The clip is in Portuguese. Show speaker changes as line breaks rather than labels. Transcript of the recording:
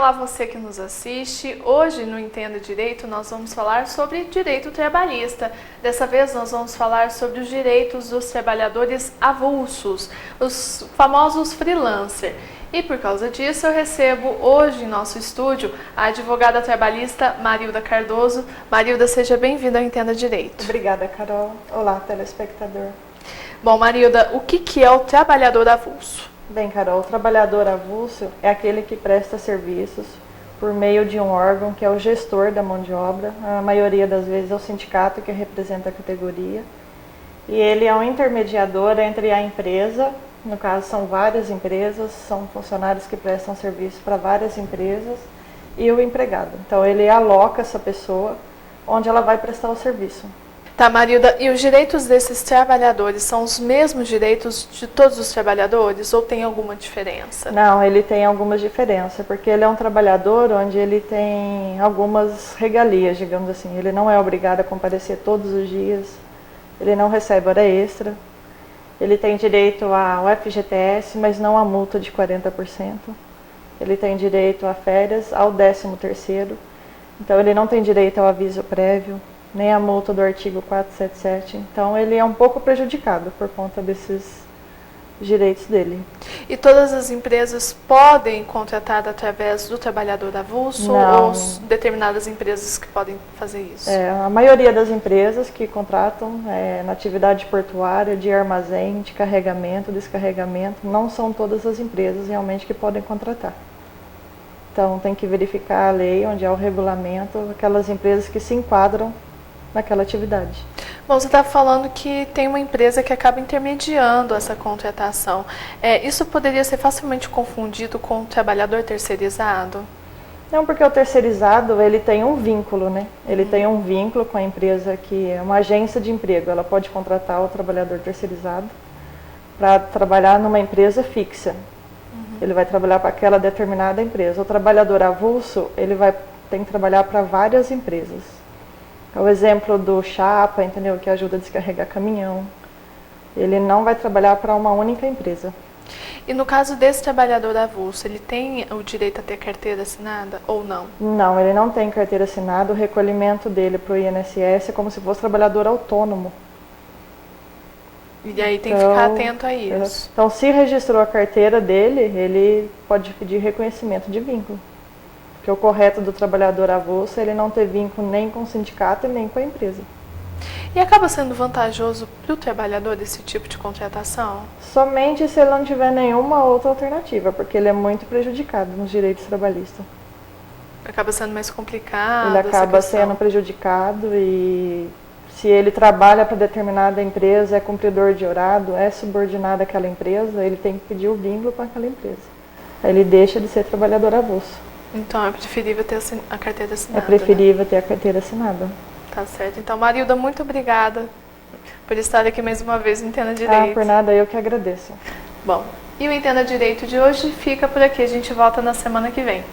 Olá, você que nos assiste. Hoje no Entenda Direito nós vamos falar sobre direito trabalhista. Dessa vez nós vamos falar sobre os direitos dos trabalhadores avulsos, os famosos freelancer. E por causa disso eu recebo hoje em nosso estúdio a advogada trabalhista Marilda Cardoso. Marilda, seja bem-vinda ao Entenda Direito.
Obrigada, Carol. Olá, telespectador.
Bom, Marilda, o que é o trabalhador avulso?
Bem, Carol, o trabalhador avulso é aquele que presta serviços por meio de um órgão que é o gestor da mão de obra. A maioria das vezes é o sindicato que representa a categoria. E ele é um intermediador entre a empresa, no caso são várias empresas, são funcionários que prestam serviço para várias empresas, e o empregado. Então ele aloca essa pessoa onde ela vai prestar o serviço.
Tá, Marilda, e os direitos desses trabalhadores são os mesmos direitos de todos os trabalhadores ou tem alguma diferença?
Não, ele tem algumas diferenças, porque ele é um trabalhador onde ele tem algumas regalias, digamos assim. Ele não é obrigado a comparecer todos os dias, ele não recebe hora extra, ele tem direito ao FGTS, mas não a multa de 40%. Ele tem direito a férias, ao 13º, então ele não tem direito ao aviso prévio, nem a multa do artigo 477. Então ele é um pouco prejudicado por conta desses direitos dele.
E todas as empresas podem contratar através do trabalhador avulso?
Não.
Ou determinadas empresas que podem fazer isso?
A maioria das empresas que contratam na atividade portuária, de armazém, de carregamento, descarregamento, não são todas as empresas realmente que podem contratar. Então tem que verificar a lei, onde há o regulamento, aquelas empresas que se enquadram naquela atividade.
Bom, você está falando que tem uma empresa que acaba intermediando essa contratação. Isso poderia ser facilmente confundido com o trabalhador terceirizado?
Não, porque o terceirizado ele tem um vínculo, né? Ele tem um vínculo com a empresa que é uma agência de emprego. Ela pode contratar o trabalhador terceirizado para trabalhar numa empresa fixa. Ele vai trabalhar para aquela determinada empresa. O trabalhador avulso, tem que trabalhar para várias empresas. É o exemplo do chapa, entendeu? Que ajuda a descarregar caminhão. Ele não vai trabalhar para uma única empresa.
E no caso desse trabalhador avulso, ele tem o direito a ter carteira assinada ou não?
Não, ele não tem carteira assinada. O recolhimento dele para o INSS é como se fosse trabalhador autônomo.
E aí tem que ficar atento a isso.
Então, se registrou a carteira dele, ele pode pedir reconhecimento de vínculo. Porque o correto do trabalhador avulso é ele não ter vínculo nem com o sindicato e nem com a empresa.
E acaba sendo vantajoso para o trabalhador esse tipo de contratação?
Somente se ele não tiver nenhuma outra alternativa, porque ele é muito prejudicado nos direitos trabalhistas.
Acaba sendo mais complicado?
Ele acaba sendo prejudicado e se ele trabalha para determinada empresa, é cumpridor de horário, é subordinado àquela empresa, ele tem que pedir o vínculo com aquela empresa. Aí ele deixa de ser trabalhador avulso.
Então é preferível ter a carteira assinada.
É preferível ter a carteira assinada.
Tá certo. Então, Marilda, muito obrigada por estar aqui mais uma vez no Entenda Direito.
Por nada, eu que agradeço.
Bom, e o Entenda Direito de hoje fica por aqui. A gente volta na semana que vem.